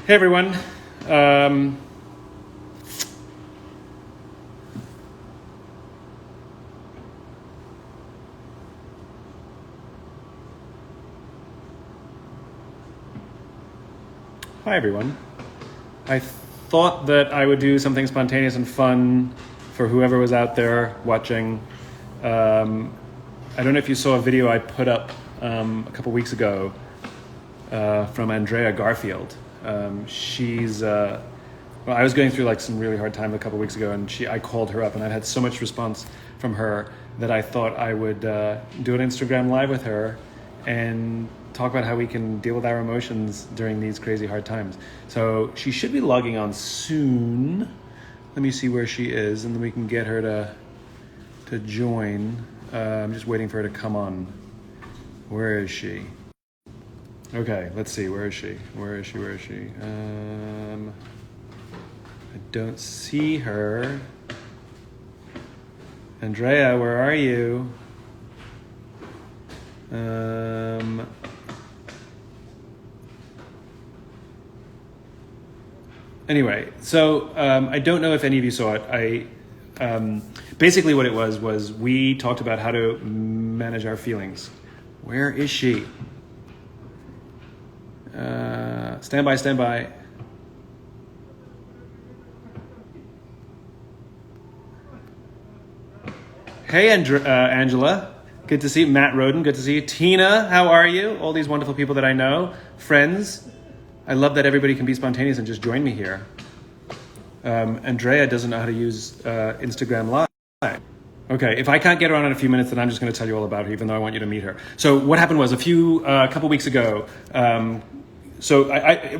Hey everyone. Hi everyone. I thought that I would do something spontaneous and fun for whoever was out there watching. I don't know if you saw a video I put up a couple weeks ago from Andrea Garfield. I was going through like some really hard time a couple weeks ago, and I called her up, and I had so much response from her that I thought I would do an Instagram live with her and talk about how we can deal with our emotions during these crazy hard times. So she should be logging on soon. Let me see where she is, and then we can get her to join. I'm just waiting for her to come on. Where is she? Okay, let's see. Where is she? I don't see her. Andrea, where are you? Anyway, so I don't know if any of you saw it. Basically what it was we talked about how to manage our feelings. Where is she? Stand by. Hey, Angela. Good to see you. Matt Roden, good to see you. Tina, how are you? All these wonderful people that I know. Friends. I love that everybody can be spontaneous and just join me here. Andrea doesn't know how to use Instagram Live. Okay, if I can't get her on in a few minutes, then I'm just going to tell you all about her, even though I want you to meet her. So what happened was a couple weeks ago, I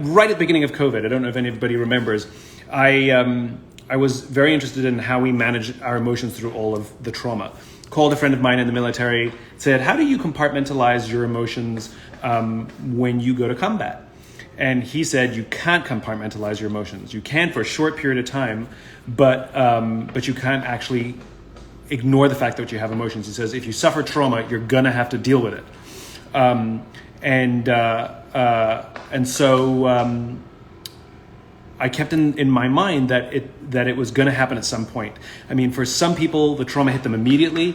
right at the beginning of COVID, I don't know if anybody remembers, I was very interested in how we manage our emotions through all of the trauma. Called a friend of mine in the military, said, how do you compartmentalize your emotions when you go to combat? And he said, you can't compartmentalize your emotions. You can for a short period of time, but you can't actually ignore the fact that you have emotions. He says, if you suffer trauma, you're gonna have to deal with it. And so I kept in my mind that it was going to happen at some point. I mean, for some people, the trauma hit them immediately.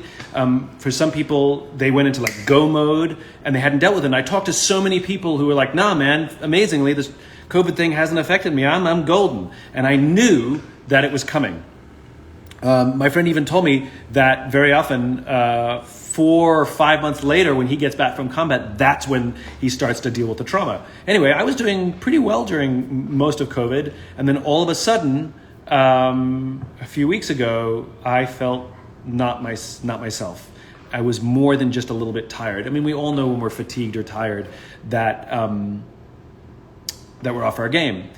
For some people, they went into like go mode and they hadn't dealt with it. And I talked to so many people who were like, nah, man, amazingly, this COVID thing hasn't affected me. I'm golden. And I knew that it was coming. My friend even told me that very often, 4 or 5 months later, when he gets back from combat, that's when he starts to deal with the trauma. Anyway, I was doing pretty well during most of COVID, and then all of a sudden, a few weeks ago, I felt not myself. I was more than just a little bit tired. I mean, we all know when we're fatigued or tired that we're off our game.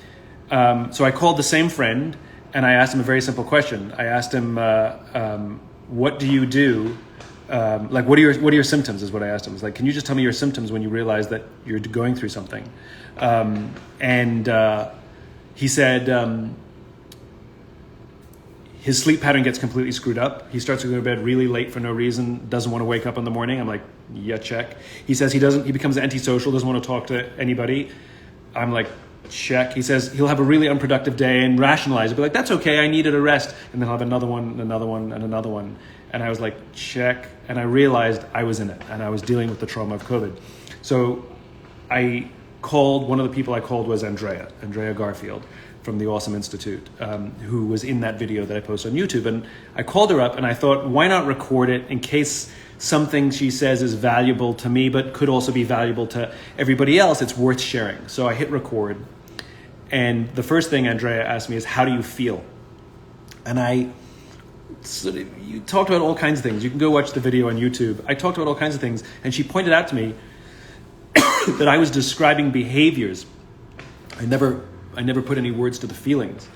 So I called the same friend, and I asked him a very simple question. I asked him, what do you do? What are your symptoms is what I asked him. I was like, can you just tell me your symptoms when you realize that you're going through something? He said his sleep pattern gets completely screwed up. He starts to go to bed really late for no reason, doesn't want to wake up in the morning. I'm like, yeah, check. He says he becomes antisocial, doesn't want to talk to anybody. I'm like, check. He says he'll have a really unproductive day and rationalize it, be like, that's okay, I needed a rest, and then I'll have another one, and another one, and another one. And I was like, check. And I realized I was in it, and I was dealing with the trauma of COVID. So one of the people I called was Andrea Garfield from the Awesome Institute, who was in that video that I posted on YouTube. And I called her up and I thought, why not record it in case something she says is valuable to me, but could also be valuable to everybody else. It's worth sharing. So I hit record. And the first thing Andrea asked me is, how do you feel? And you talked about all kinds of things. You can go watch the video on YouTube. I talked about all kinds of things. And she pointed out to me that I was describing behaviors. I never put any words to the feelings.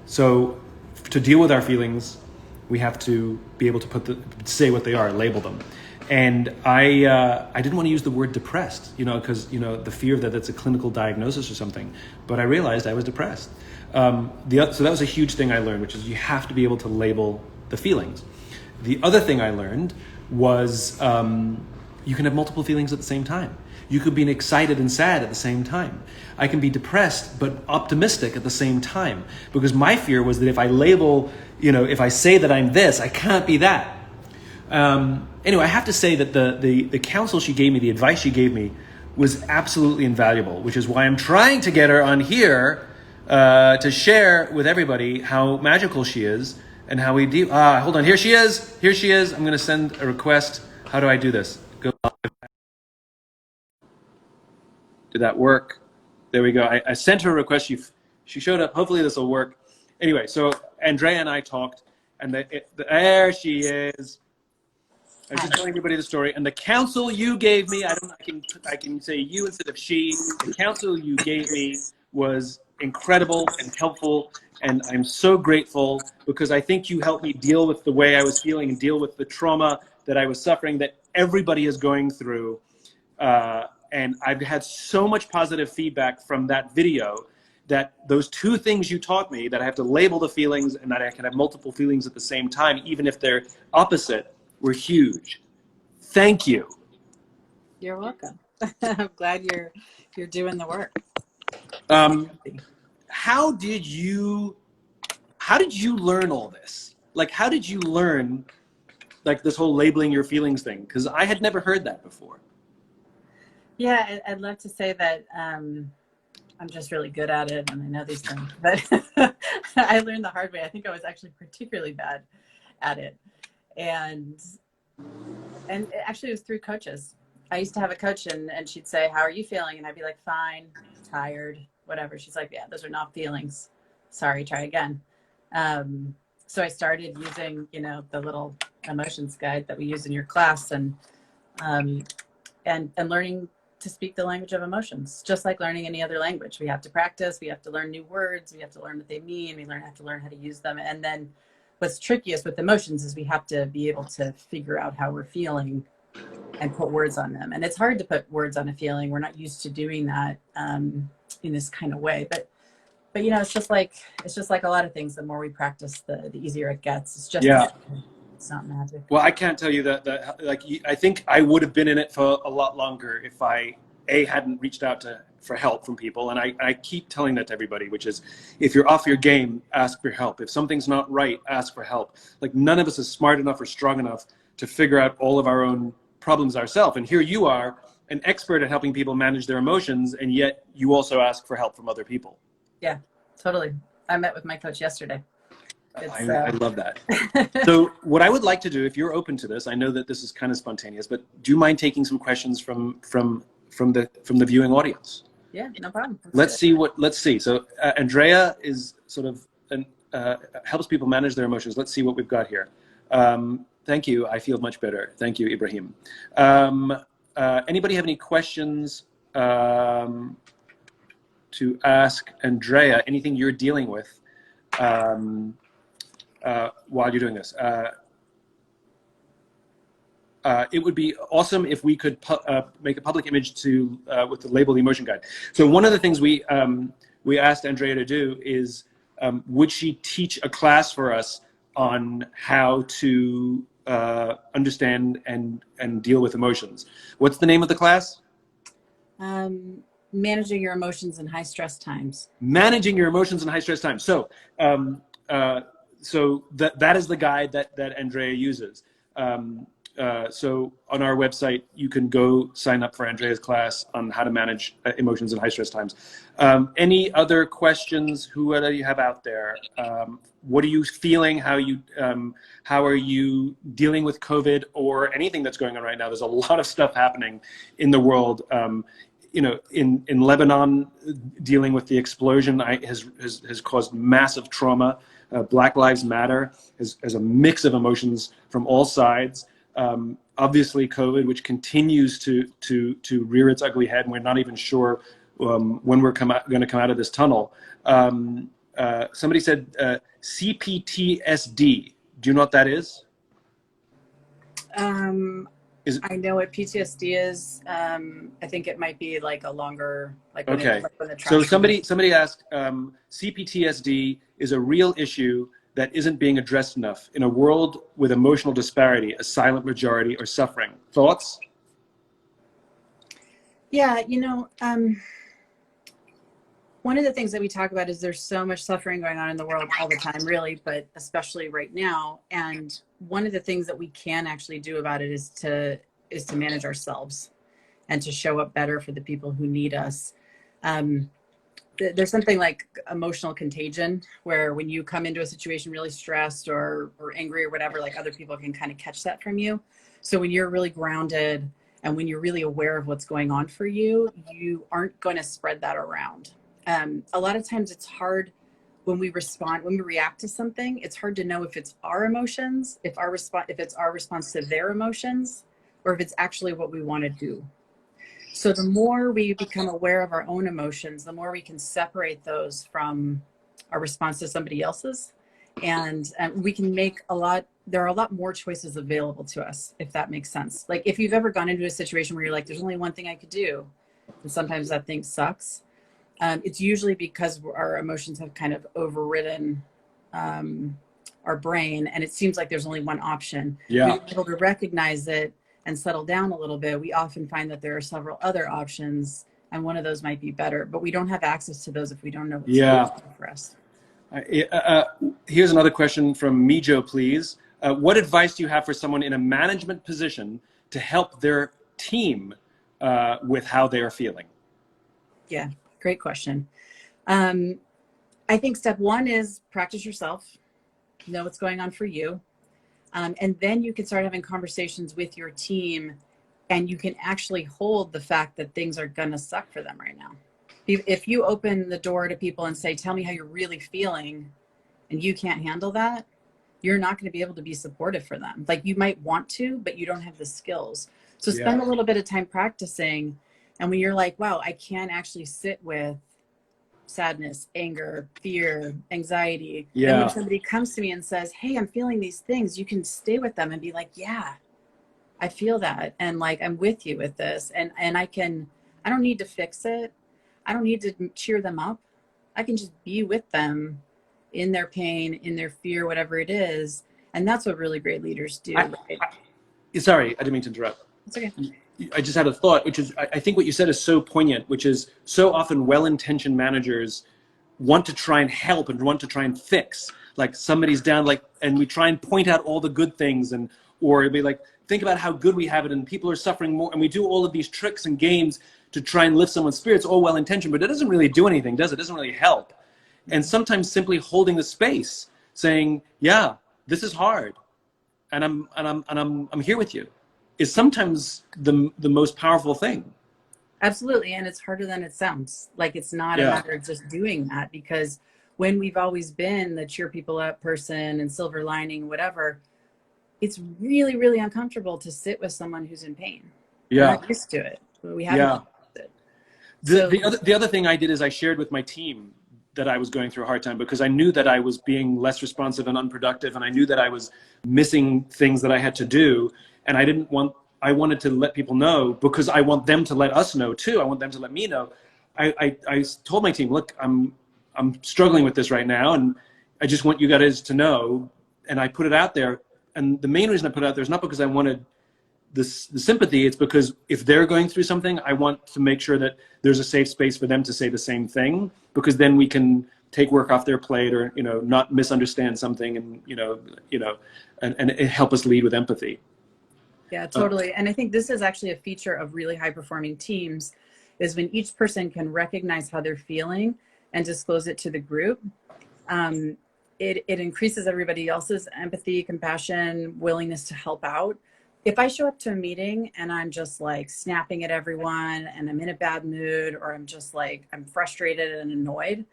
So to deal with our feelings, we have to be able to say what they are, label them. And I didn't want to use the word depressed, because, the fear that that's a clinical diagnosis or something. But I realized I was depressed. So that was a huge thing I learned, which is you have to be able to label the feelings. The other thing I learned was you can have multiple feelings at the same time. You could be excited and sad at the same time. I can be depressed but optimistic at the same time, because my fear was that if I label, if I say that I'm this, I can't be that. Anyway, I have to say that the counsel she gave me, the advice she gave me, was absolutely invaluable, which is why I'm trying to get her on here to share with everybody how magical she is and how we deal. Hold on, here she is. I'm going to send a request. How do I do this? Go live. Did that work? There we go. I sent her a request. She showed up. Hopefully this will work. Anyway, so Andrea and I talked, and there she is. I'm just telling everybody the story. And the counsel you gave me, I can say you instead of she. The counsel you gave me was incredible and helpful, and I'm so grateful, because I think you helped me deal with the way I was feeling and deal with the trauma that I was suffering, that everybody is going through. And I've had so much positive feedback from that video, that those two things you taught me, that I have to label the feelings and that I can have multiple feelings at the same time, even if they're opposite, were huge. Thank you. You're welcome. I'm glad you're doing the work. How did you learn all this? Like, how did you learn like this whole labeling your feelings thing? Because I had never heard that before. Yeah, I'd love to say that I'm just really good at it and I know these things, but I learned the hard way. I think I was actually particularly bad at it. And actually it was through coaches. I used to have a coach and she'd say, how are you feeling? And I'd be like, fine, tired, whatever. She's like, yeah, those are not feelings. Sorry, try again. So I started using, the little emotions guide that we use in your class, and learning to speak the language of emotions, just like learning any other language. We have to practice, we have to learn new words, we have to learn what they mean, have to learn how to use them. And then what's trickiest with emotions is we have to be able to figure out how we're feeling and put words on them. And it's hard to put words on a feeling. We're not used to doing that in this kind of way. But it's just like a lot of things. The more we practice, the easier it gets. It's just it's not magic. Well, I can't tell you that like, I think I would have been in it for a lot longer if I hadn't reached out for help from people. And I keep telling that to everybody, which is, if you're off your game, ask for help. If something's not right, ask for help. Like, none of us is smart enough or strong enough to figure out all of our own problems ourselves. And here you are, an expert at helping people manage their emotions, and yet you also ask for help from other people. Yeah, totally. I met with my coach yesterday. I love that. So what I would like to do, if you're open to this, I know that this is kind of spontaneous, but do you mind taking some questions from the viewing audience? Yeah, no problem. Let's see. So Andrea is sort of helps people manage their emotions. Let's see what we've got here. Thank you. I feel much better. Thank you, Ibrahim. Anybody have any questions to ask Andrea? Anything you're dealing with while you're doing this? It would be awesome if we could make a public image with the label the emotion guide. So one of the things we asked Andrea to do is, would she teach a class for us on how to understand and deal with emotions? What's the name of the class? Managing your emotions in high stress times. Managing your emotions in high stress times. So so that is the guide that Andrea uses. So on our website, you can go sign up for Andrea's class on how to manage emotions in high stress times. Any other questions? Who do you have out there? What are you feeling? How are you dealing with COVID or anything that's going on right now? There's a lot of stuff happening in the world. In Lebanon, dealing with the explosion has caused massive trauma. Black Lives Matter has a mix of emotions from all sides. Obviously COVID, which continues to rear its ugly head, and we're not even sure when we're going to come out of this tunnel. Somebody said CPTSD. Do you know what that is? I know what PTSD is. I think it might be like a longer, okay. So somebody asked, CPTSD is a real issue that isn't being addressed enough in a world with emotional disparity, a silent majority, or suffering. Thoughts? Yeah, one of the things that we talk about is there's so much suffering going on in the world all the time, really, but especially right now. And one of the things that we can actually do about it is to manage ourselves and to show up better for the people who need us. Um, there's something like emotional contagion where when you come into a situation really stressed or angry or whatever, like other people can kind of catch that from you. So when you're really grounded and when you're really aware of what's going on for you, you aren't going to spread that around. A lot of times it's hard when we react to something, it's hard to know if it's our emotions, if it's our response to their emotions, or if it's actually what we want to do. So the more we become aware of our own emotions, the more we can separate those from our response to somebody else's. And we can there are a lot more choices available to us, if that makes sense. Like if you've ever gone into a situation where you're like, there's only one thing I could do. And sometimes that thing sucks. It's usually because our emotions have kind of overridden our brain. And it seems like there's only one option. Yeah. We're able to recognize it and settle down a little bit. We often find that there are several other options, and one of those might be better, but we don't have access to those if we don't know what's Yeah. for us. Here's another question from Mijo, please. What advice do you have for someone in a management position to help their team with how they are feeling? Yeah, great question. I think step one is practice yourself, know what's going on for you. And then you can start having conversations with your team and you can actually hold the fact that things are going to suck for them right now. If you open the door to people and say, tell me how you're really feeling, and you can't handle that, you're not going to be able to be supportive for them. Like you might want to, but you don't have the skills. So spend a little bit of time practicing. And when you're like, wow, I can actually sit with sadness, anger, fear, anxiety. Yeah. And when somebody comes to me and says, hey, I'm feeling these things, you can stay with them and be like, yeah, I feel that. And like, I'm with you with this. And I don't need to fix it. I don't need to cheer them up. I can just be with them in their pain, in their fear, whatever it is. And that's what really great leaders do. Sorry, I didn't mean to interrupt. It's okay. I just had a thought, which is, I think what you said is so poignant, which is so often well-intentioned managers want to try and help and want to try and fix. Like somebody's down, like, and we try and point out all the good things, and or it'd be like, think about how good we have it, and people are suffering more, and we do all of these tricks and games to try and lift someone's spirits, all well-intentioned, but it doesn't really do anything, does it? It doesn't really help. And sometimes simply holding the space, saying, yeah, this is hard, and I'm here with you, is sometimes the most powerful thing. Absolutely. And it's harder than it sounds. Like it's not a matter of just doing that, because when we've always been the cheer people up person and silver lining, whatever, it's really, really uncomfortable to sit with someone who's in pain. Yeah. We're not used to it. We haven't it. The other thing I did is I shared with my team that I was going through a hard time, because I knew that I was being less responsive and unproductive, and I knew that I was missing things that I had to do, and I wanted to let people know, because I want them to let us know too. I want them to let me know. I told my team, look, I'm struggling with this right now, and I just want you guys to know. And I put it out there. And the main reason I put it out there is not because I wanted the sympathy. It's because if they're going through something, I want to make sure that there's a safe space for them to say the same thing, because then we can take work off their plate, or not misunderstand something, and help us lead with empathy. Yeah, totally. And I think this is actually a feature of really high performing teams, is when each person can recognize how they're feeling and disclose it to the group. It increases everybody else's empathy, compassion, willingness to help out. If I show up to a meeting and I'm just like snapping at everyone and I'm in a bad mood, or I'm just like, I'm frustrated and annoyed,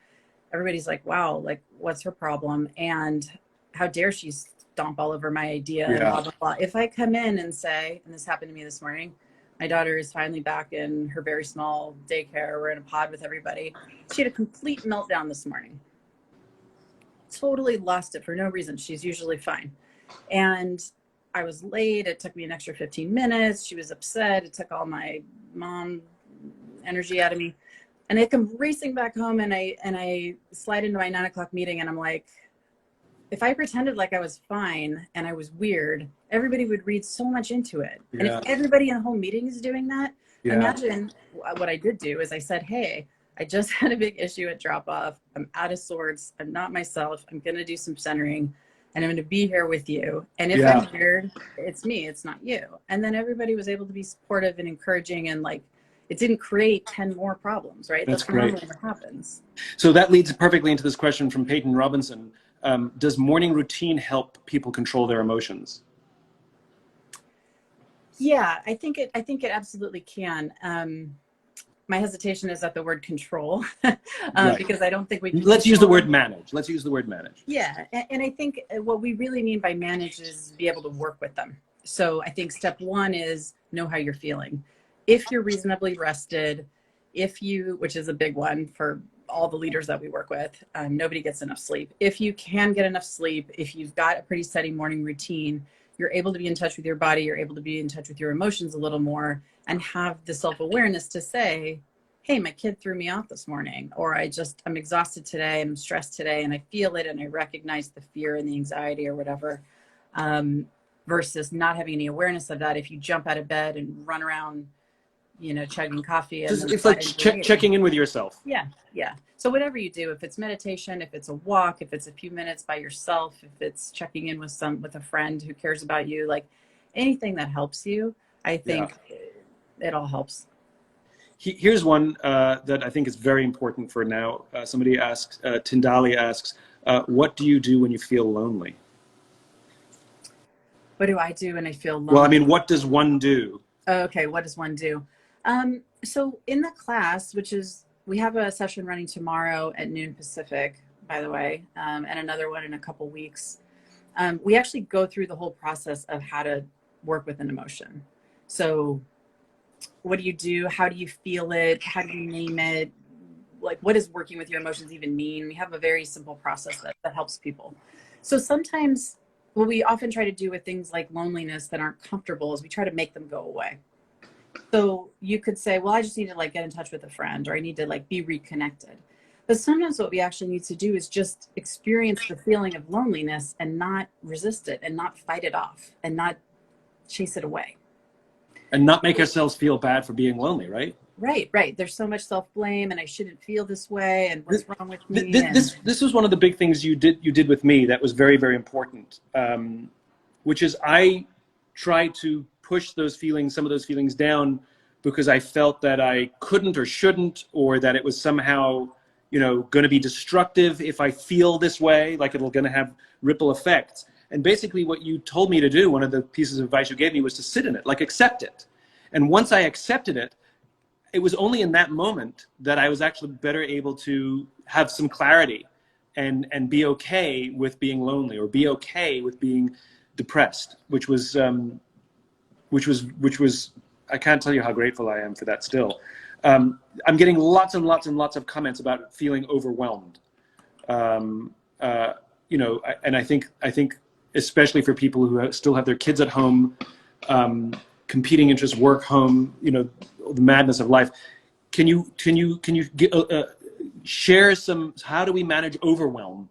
everybody's like, wow, like what's her problem? And how dare she stomp all over my idea and blah, blah, blah. If I come in and say, and this happened to me this morning, my daughter is finally back in her very small daycare. We're in a pod with everybody. She had a complete meltdown this morning. Totally lost it for no reason. She's usually fine. And I was late. It took me an extra 15 minutes. She was upset. It took all my mom energy out of me. And I come racing back home, and I slide into my 9 o'clock meeting, and I'm like, if I pretended like I was fine and I was weird, everybody would read so much into it. And if everybody in the whole meeting is doing that, Imagine what I did do is I said, hey, I just had a big issue at drop off. I'm out of sorts. I'm not myself. I'm going to do some centering and I'm going to be here with you. And if I'm weird, it's me, it's not you. And then everybody was able to be supportive and encouraging, and like, it didn't create 10 more problems, right? That's great. Normally what happens. So that leads perfectly into this question from Peyton Robinson. Does morning routine help people control their emotions? Yeah, I think it absolutely can. My hesitation is at the word control, Right. because I don't think we can. Let's use the word manage. Let's use the word manage. Yeah, and I think what we really mean by manage is be able to work with them. So I think step one is know how you're feeling. If you're reasonably rested, which is a big one for all the leaders that we work with, nobody gets enough sleep. If you can get enough sleep, if you've got a pretty steady morning routine, you're able to be in touch with your body, you're able to be in touch with your emotions a little more, and have the self-awareness to say, hey, my kid threw me off this morning, or I'm exhausted today, I'm stressed today, and I feel it, and I recognize the fear and the anxiety or whatever, versus not having any awareness of that. If you jump out of bed and run around, chugging coffee. It's like checking in with yourself. Yeah. So whatever you do, if it's meditation, if it's a walk, if it's a few minutes by yourself, if it's checking in with a friend who cares about you, like anything that helps you, I think it all helps. Here's one that I think is very important for now. Somebody asks, Tindali asks, what do you do when you feel lonely? What do I do when I feel lonely? Well, I mean, what does one do? Okay, what does one do? So in the class, we have a session running tomorrow at noon Pacific, by the way, and another one in a couple weeks. We actually go through the whole process of how to work with an emotion. So what do you do? How do you feel it? How do you name it? Like, what does working with your emotions even mean? We have a very simple process that helps people. So sometimes what we often try to do with things like loneliness that aren't comfortable is we try to make them go away. So you could say, well, I just need to like get in touch with a friend, or I need to like be reconnected. But sometimes what we actually need to do is just experience the feeling of loneliness and not resist it and not fight it off and not chase it away. And not make ourselves feel bad for being lonely, right? Right. There's so much self-blame, and I shouldn't feel this way, and what's wrong with me? This was one of the big things you did with me that was very, very important, which is I tried to push some of those feelings down because I felt that I couldn't or shouldn't, or that it was somehow, going to be destructive if I feel this way, like it'll going to have ripple effects. And basically what you told me to do, one of the pieces of advice you gave me, was to sit in it, like accept it. And once I accepted it, it was only in that moment that I was actually better able to have some clarity and be okay with being lonely, or be okay with being depressed, which was I can't tell you how grateful I am for that still. I'm getting lots and lots and lots of comments about feeling overwhelmed. And I think especially for people who still have their kids at home, competing interests, work, home, the madness of life. Can you share how do we manage overwhelm?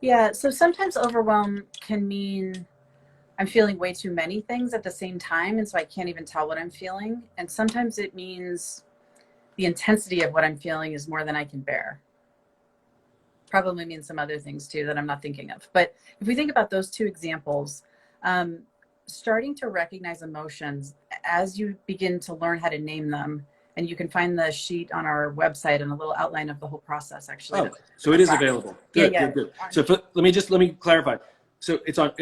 Yeah, so sometimes overwhelm can mean I'm feeling way too many things at the same time, and so I can't even tell what I'm feeling. And sometimes it means the intensity of what I'm feeling is more than I can bear. Probably means some other things too that I'm not thinking of. But if we think about those two examples, starting to recognize emotions as you begin to learn how to name them, and you can find the sheet on our website and a little outline of the whole process, actually. Oh, so it is available. Good. So let me clarify. So it's on.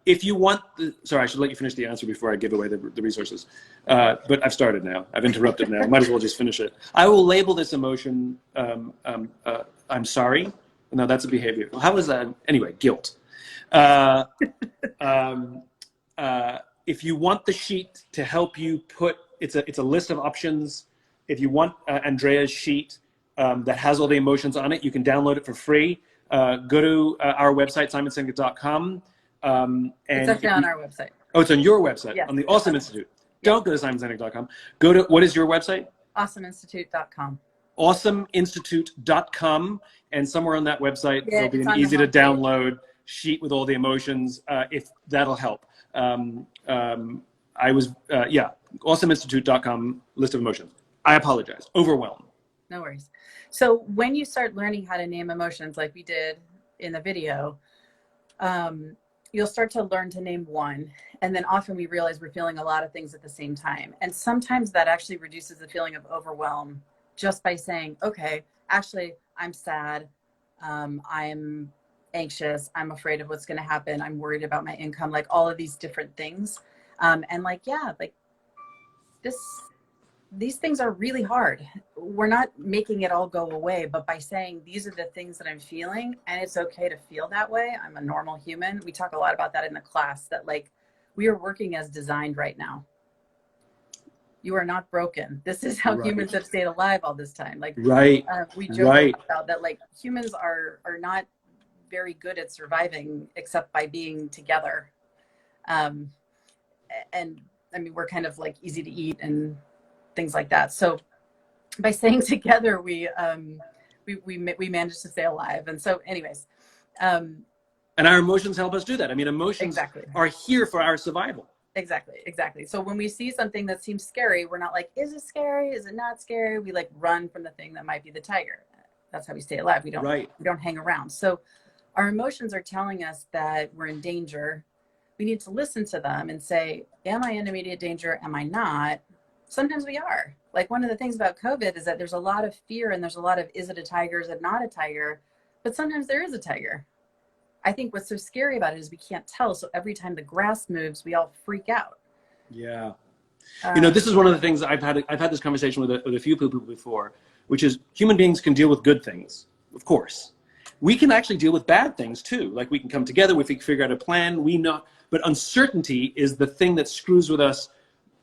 If you want sorry, I should let you finish the answer before I give away the resources. But I've started now. I've interrupted now. Might as well just finish it. I will label this emotion. I'm sorry. No, that's a behavior. How is that? Anyway, guilt. If you want the sheet to help you put, it's a list of options. If you want Andrea's sheet that has all the emotions on it, you can download it for free. Go to our website, simonsinek.com. And it's actually on our website. Oh, it's on your website, Yeah. on the Awesome Institute. Yeah. Don't go to simonsinek.com. Go to, what is your website? awesomeinstitute.com. awesomeinstitute.com, and somewhere on that website there'll be an easy to download sheet with all the emotions, if that'll help. awesomeinstitute.com list of emotions. I apologize. Overwhelm. No worries. So when you start learning how to name emotions, like we did in the video, you'll start to learn to name one. And then often we realize we're feeling a lot of things at the same time. And sometimes that actually reduces the feeling of overwhelm just by saying, okay, actually, I'm sad. I'm anxious. I'm afraid of what's going to happen. I'm worried about my income, like all of these different things. And like, yeah, like these things are really hard. We're not making it all go away, but by saying these are the things that I'm feeling and it's okay to feel that way. I'm a normal human. We talk a lot about that in the class, that like we are working as designed right now. You are not broken. This is how humans have stayed alive all this time. Like we joke about that, like humans are not very good at surviving except by being together. And I mean, we're kind of like easy to eat and things like that. So by staying together, we managed to stay alive. And so anyways. And our emotions help us do that. I mean, emotions are here for our survival. Exactly. So when we see something that seems scary, we're not like, is it scary? Is it not scary? We like run from the thing that might be the tiger. That's how we stay alive. We don't hang around. So our emotions are telling us that we're in danger. We need to listen to them and say, am I in immediate danger? Am I not? Sometimes we are. Like one of the things about COVID is that there's a lot of fear and there's a lot of, is it a tiger? Is it not a tiger? But sometimes there is a tiger. I think what's so scary about it is we can't tell. So every time the grass moves, we all freak out. Yeah. You know, this is one of the things I've had this conversation with a few people before, which is human beings can deal with good things, of course. We can actually deal with bad things too. Like we can come together, we can figure out a plan, we know, but uncertainty is the thing that screws with us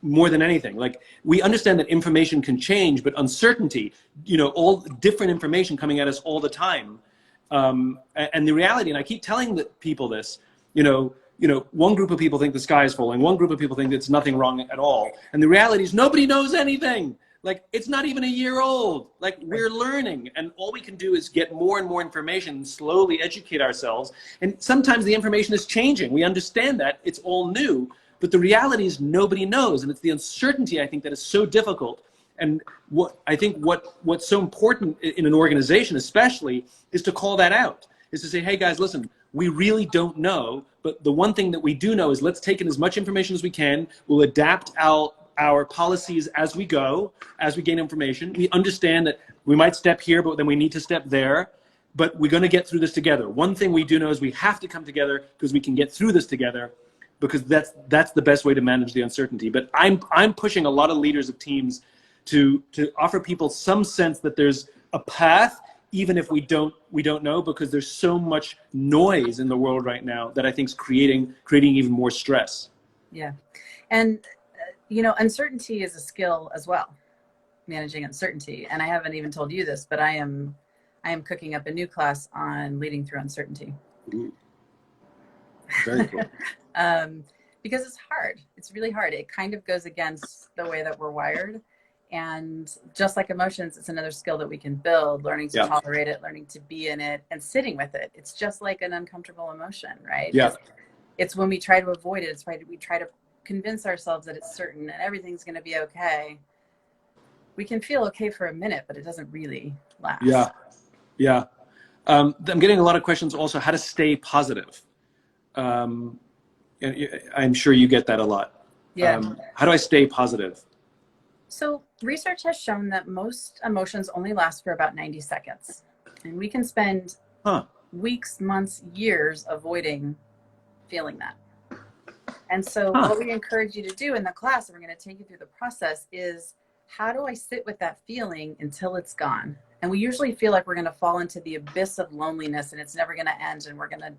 more than anything. Like we understand that information can change, but uncertainty, you know, all different information coming at us all the time. And the reality, and I keep telling people this, you know, one group of people think the sky is falling, one group of people think it's nothing wrong at all. And the reality is nobody knows anything. Like it's not even a year old. Like we're learning, and all we can do is get more and more information and slowly educate ourselves. And sometimes the information is changing. We understand that it's all new, but the reality is nobody knows. And it's the uncertainty, I think, that is so difficult. And what's so important in an organization especially is to call that out, is to say, hey guys, listen, we really don't know, but the one thing that we do know is let's take in as much information as we can. We'll adapt our policies as we go, as we gain information. We understand that we might step here, but then we need to step there, but we're going to get through this together. One thing we do know is we have to come together because we can get through this together, because that's the best way to manage the uncertainty. But I'm pushing a lot of leaders of teams to offer people some sense that there's a path, even if we don't know, because there's so much noise in the world right now that I think is creating even more stress. Yeah. And you know, uncertainty is a skill as well, managing uncertainty. And I haven't even told you this, but I am cooking up a new class on leading through uncertainty. Ooh. Very cool. Because it's hard. It's really hard. It kind of goes against the way that we're wired. And just like emotions, it's another skill that we can build, learning to tolerate it, learning to be in it, and sitting with it. It's just like an uncomfortable emotion, right? Yeah. It's when we try to avoid it. We try to convince ourselves that it's certain and everything's going to be okay. We can feel okay for a minute, but it doesn't really last. Yeah. I'm getting a lot of questions also, how to stay positive. And I'm sure you get that a lot. Yeah. How do I stay positive? So research has shown that most emotions only last for about 90 seconds. And we can spend weeks, months, years avoiding feeling that. And so what we encourage you to do in the class, and we're going to take you through the process, is how do I sit with that feeling until it's gone? And we usually feel like we're going to fall into the abyss of loneliness and it's never going to end and we're going to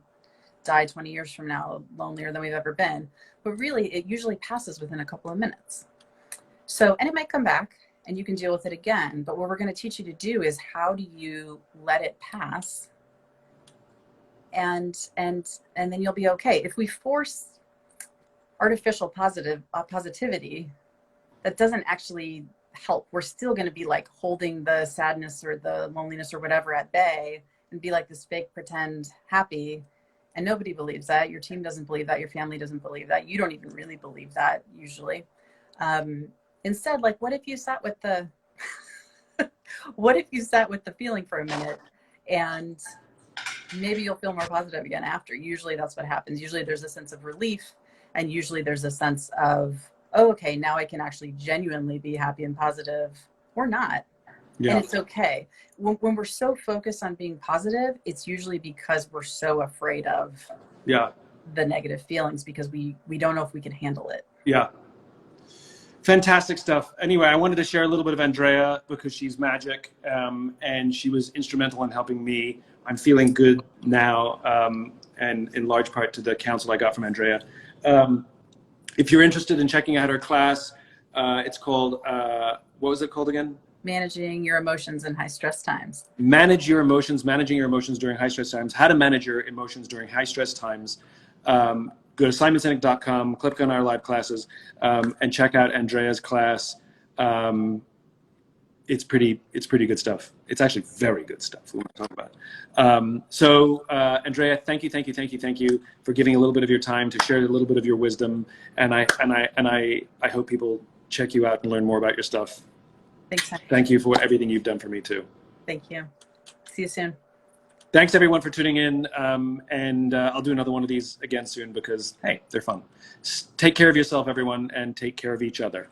die 20 years from now lonelier than we've ever been. But really, it usually passes within a couple of minutes. So, and it might come back and you can deal with it again. But what we're going to teach you to do is how do you let it pass? And then you'll be okay. If we force artificial positivity, that doesn't actually help. We're still going to be like holding the sadness or the loneliness or whatever at bay and be like this fake pretend happy. And nobody believes that. Your team doesn't believe that. Your family doesn't believe that. You don't even really believe that usually. Instead, like, what if you sat with the, what if you sat with the feeling for a minute, and maybe you'll feel more positive again after. Usually that's what happens. Usually there's a sense of relief, and usually there's a sense of, oh, okay, now I can actually genuinely be happy and positive, or not. Yeah. And it's okay. When we're so focused on being positive, it's usually because we're so afraid of the negative feelings, because we don't know if we can handle it. Yeah. Fantastic stuff. Anyway, I wanted to share a little bit of Andrea because she's magic, and she was instrumental in helping me. I'm feeling good now, and in large part to the counsel I got from Andrea. If you're interested in checking out her class, it's called, what was it called again? Managing your emotions in high stress times. Managing your emotions during high stress times. How to manage your emotions during high stress times. Go to simonsinek.com, click on our live classes, and check out Andrea's class. It's pretty good stuff. It's actually very good stuff we want to talk about. So Andrea, thank you for giving a little bit of your time to share a little bit of your wisdom. And I hope people check you out and learn more about your stuff. Thanks. Thank you for everything you've done for me too. Thank you. See you soon. Thanks everyone for tuning in. And I'll do another one of these again soon because, hey, they're fun. Take care of yourself, everyone, and take care of each other.